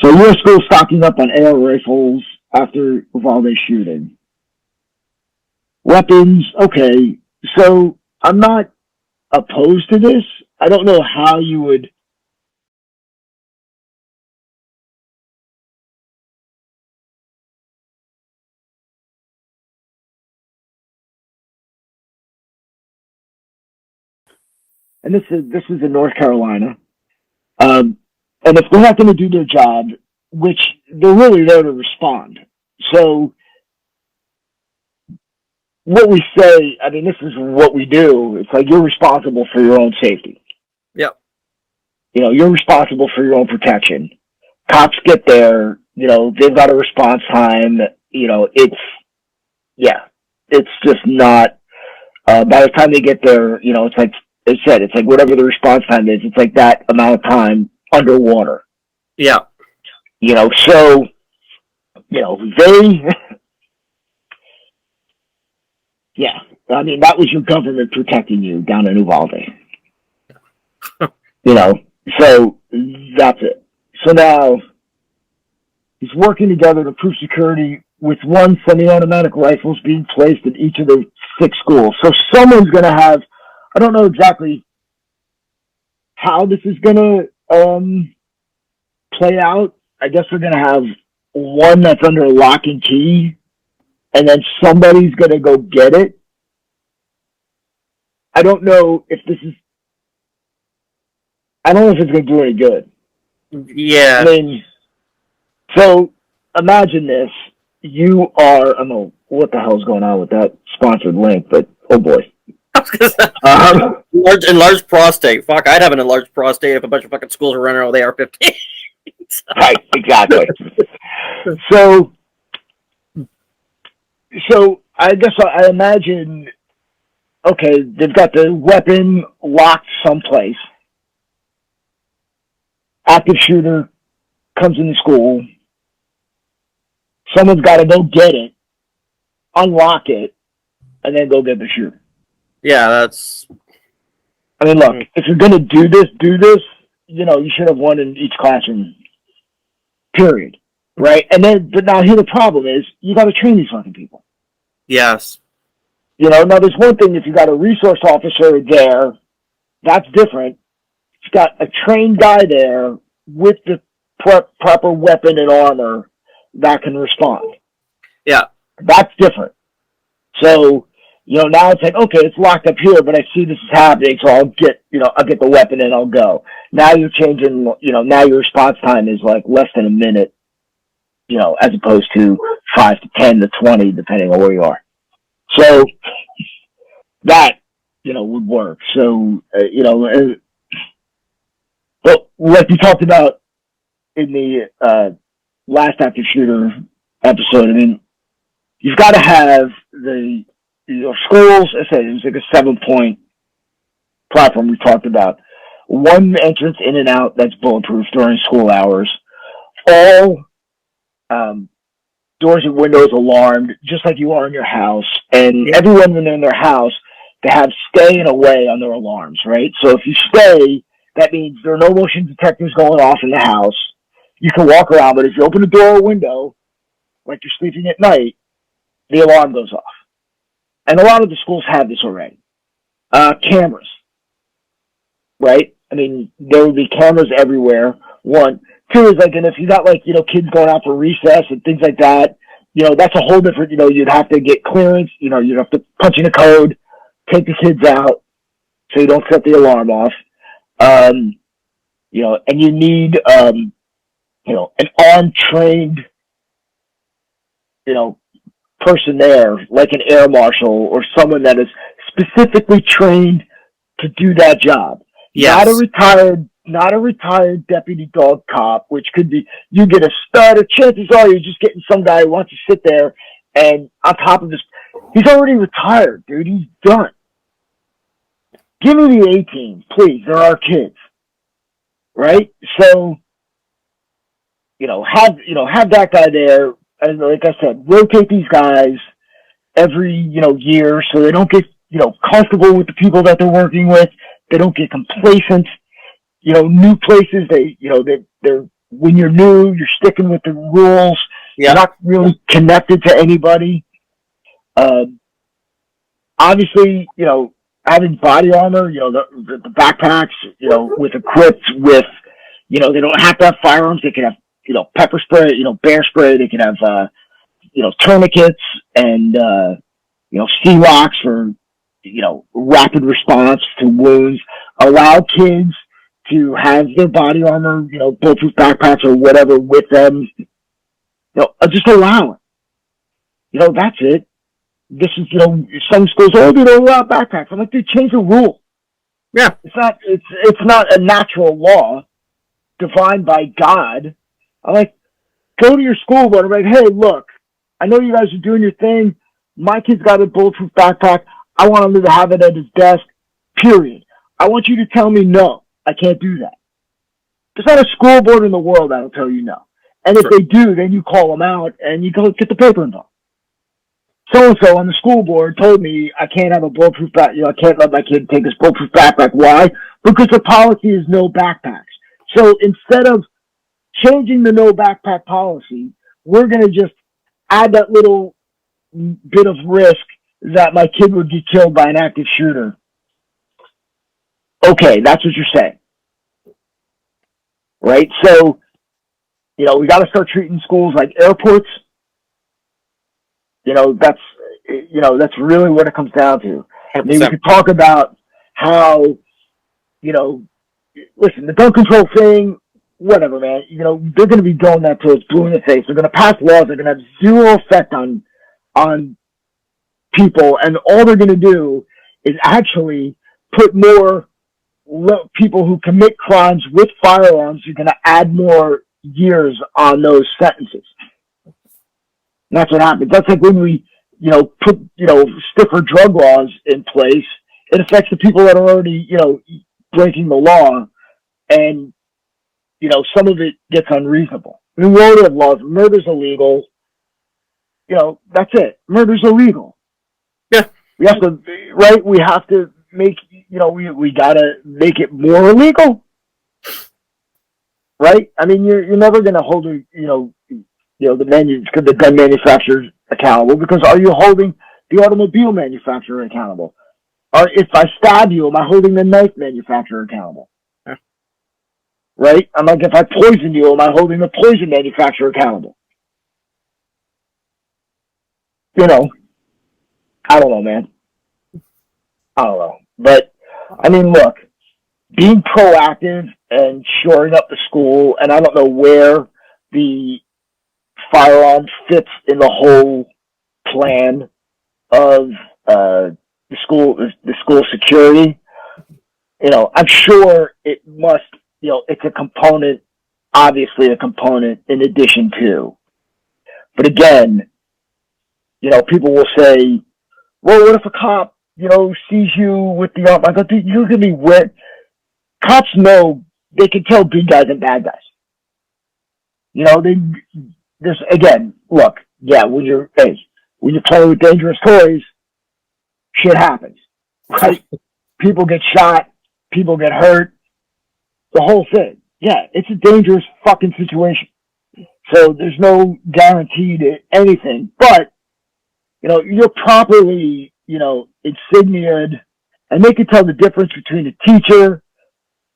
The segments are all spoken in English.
So U.S. schools stocking up on AR rifles after Uvalde shooting. Weapons, okay. So I'm not opposed to this. I don't know how you would. And this is in North Carolina. And if they're not going to do their job, which they're really there to respond. So what we say, I mean, this is what we do. It's like you're responsible for your own safety. Yep. You're responsible for your own protection. Cops get there, they've got a response time. It's just not, by the time they get there, it's like I said, it's like whatever the response time is, it's like that amount of time underwater. Yeah. So, they, yeah, I mean, that was your government protecting you down in Uvalde. So that's it. So now he's working together to prove security with one semi-automatic rifles being placed in each of the 6 schools. So someone's going to have, I don't know exactly how this is going to play out. I guess we're going to have one that's under lock and key, and then somebody's going to go get it. I don't know if it's going to do any good. Yeah. I mean, so imagine this. You are, I don't know what the hell's going on with that sponsored link, but oh boy. Enlarged prostate. Fuck, I'd have an enlarged prostate if a bunch of fucking schools were running around with AR-15s. Right, exactly. So I guess I imagine, okay, they've got the weapon locked someplace. Active shooter comes into school. Someone's got to go get it, unlock it, and then go get the shooter. Yeah, that's... I mean, look, if you're going to do this, you should have one in each classroom, period. Right? And then, but now here the problem is, you got to train these fucking people. Yes. Now there's one thing if you got a resource officer there, that's different. You've got a trained guy there with the proper weapon and armor that can respond. Yeah. That's different. So, now it's like, okay, it's locked up here, but I see this is happening, so I'll get the weapon and I'll go. Now you're changing, now your response time is like less than a minute, as opposed to 5 to 10 to 20, depending on where you are. So that, would work. So, but like we talked about in the last active shooter episode, I mean, you've got to have the schools. I said it was like a 7-point platform we talked about. One entrance in and out that's bulletproof during school hours. All doors and windows alarmed, just like you are in your house. And everyone, when they're in their house, they have stay and away on their alarms, right? So if you stay, that means there are no motion detectors going off in the house. You can walk around, but if you open a door or window, like you're sleeping at night, the alarm goes off. And a lot of the schools have this already. Cameras, right? I mean, there would be cameras everywhere. 1. 2 is like, and if you got like, kids going out for recess and things like that, that's a whole different, you'd have to get clearance, you'd have to punch in a code, take the kids out so you don't set the alarm off. And you need, an armed trained, person there, like an air marshal or someone that is specifically trained to do that job. Yes. Not a retired deputy dog cop, which could be, you get a stud, or chances are you're just getting some guy who wants to sit there and on top of this, he's already retired, dude. He's done. Give me the 18, please. They're our kids. Right? So, have that guy there. And like I said, rotate these guys every, year so they don't get, comfortable with the people that they're working with. They don't get complacent. New places, they're when you're new, you're sticking with the rules. Yeah. You're not really connected to anybody. Obviously, having body armor, the backpacks, with equipped with, they don't have to have firearms. They can have, pepper spray, bear spray. They can have, tourniquets and, C-locks for, rapid response to wounds. Allow kids to have their body armor, bulletproof backpacks or whatever with them. Just allow it. That's it. This is, some schools, they don't allow backpacks. I'm like, dude, change the rule. Yeah. It's not a natural law defined by God. I'm like, go to your school board. I'm like, hey, look, I know you guys are doing your thing. My kid's got a bulletproof backpack. I want him to have it at his desk, period. I want you to tell me no, I can't do that. There's not a school board in the world that'll tell you no. And if they do, then you call them out and you go get the paper involved. So-and-so on the school board told me I can't have a bulletproof backpack. I can't let my kid take his bulletproof backpack. Why? Because the policy is no backpacks. So instead of changing the no backpack policy, we're going to just add that little bit of risk that my kid would get killed by an active shooter. Okay, that's what you're saying. Right? So, we got to start treating schools like airports. That's really what it comes down to. I mean, we could talk about how, listen, the gun control thing, whatever, man. They're going to be doing that till it's blue in the face. They're going to pass laws that are going to have zero effect on people, and all they're going to do is actually put more people who commit crimes with firearms. You're going to add more years on those sentences. And that's what happens. That's like when we, put, stiffer drug laws in place. It affects the people that are already, breaking the law. And, some of it gets unreasonable. I mean, we already have laws. Murder's illegal. That's it. Murder's illegal. Yeah. We have to, right? We have to make, we gotta make it more illegal. Right? I mean, you're never going to hold, the gun manufacturers accountable, because are you holding the automobile manufacturer accountable? Or if I stab you, am I holding the knife manufacturer accountable? Yeah. Right? I'm like, if I poison you, am I holding the poison manufacturer accountable? I don't know, man. I don't know. But, I mean, look, being proactive and shoring up the school, and I don't know where the firearm fits in the whole plan of the school security. I'm sure it must, it's a component, obviously a component in addition to. But again, people will say, well, what if a cop, sees you with the arm? I go, dude, you're going to be wet. Cops know they can tell big guys and bad guys. There's, again, look, yeah, when you're playing with dangerous toys, shit happens, right? People get shot, people get hurt, the whole thing. Yeah, it's a dangerous fucking situation. So there's no guarantee to anything, but, you're properly, insigniated, and they can tell the difference between a teacher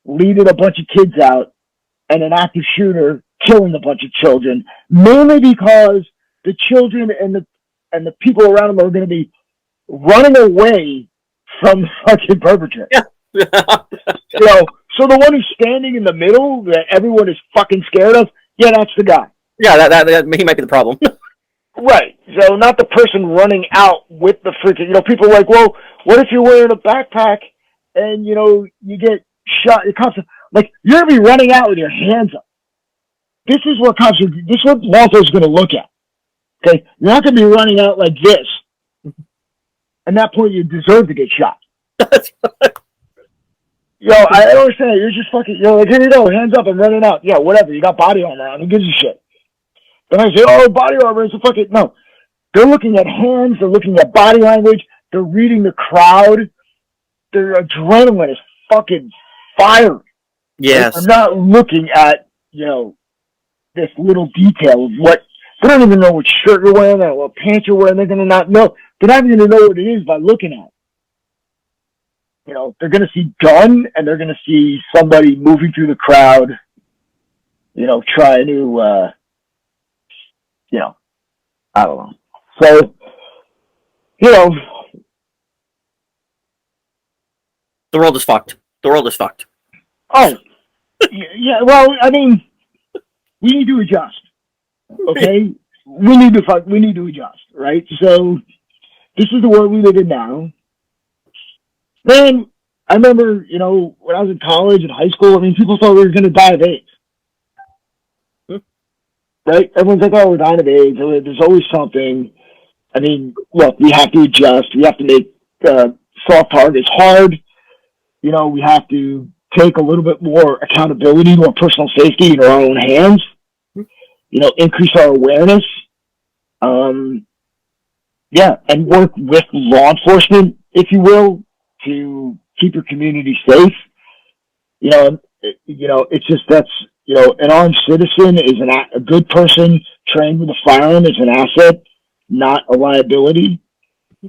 leading a bunch of kids out and an active shooter killing a bunch of children, mainly because the children and the people around them are going to be running away from the fucking perpetrator. Yeah. So the one who's standing in the middle that everyone is fucking scared of, yeah, that's the guy. Yeah, that he might be the problem. Right. So not the person running out with the freaking, people are like, well, what if you're wearing a backpack and, you get shot? It comes like, you're going to be running out with your hands up. This is what law enforcement's going to look at. Okay? You're not going to be running out like this. At that point, you deserve to get shot. I don't understand. You're just fucking, like, here you go, hands up, I'm running out. Yeah, whatever. You got body armor on. Who gives a shit? Then I say, oh, body armor is a fucking, no. They're looking at hands. They're looking at body language. They're reading the crowd. Their adrenaline is fucking firing. Yes. They're not looking at, this little detail of what they don't even know what shirt you're wearing or what pants you're wearing. They're gonna not know. They're not even gonna know what it is by looking at it. You know, they're gonna see gun and they're gonna see somebody moving through the crowd. You know, trying to, you know, I don't know. So, you know, The world is fucked. The world is fucked. oh, yeah. Well, I mean, we need to adjust. Okay, we need to adjust, right? So this is the world we live in now. Then I remember, you know, when I was in college and high school, I mean, people thought we were going to die of AIDS, right? Everyone's like, "Oh, we're dying of AIDS." There's always something. I mean, look, we have to adjust. We have to make soft targets hard. You know, we have to take a little bit more accountability, more personal safety in our own hands. You know, increase our awareness. Yeah, and work with law enforcement, if you will, to keep your community safe. You know, it's just that's an armed citizen is a good person trained with a firearm is an asset, not a liability.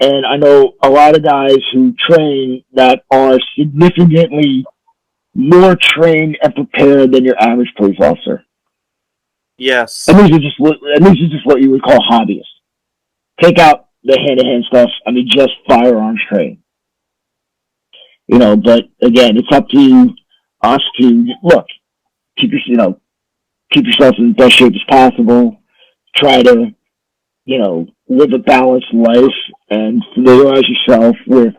And I know a lot of guys who train that are significantly more trained and prepared than your average police officer. Yes. And these are just what you would call hobbyists. Take out the hand-to-hand stuff. I mean, just firearms training. You know, but again, it's up to us to look, keep yourself in the best shape as possible. Try to, live a balanced life and familiarize yourself with,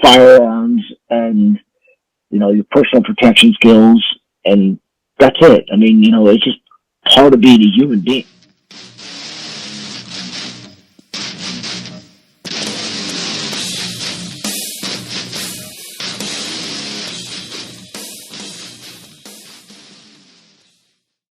firearms and, your personal protection skills. And that's it. I mean, it's just part of being a human being.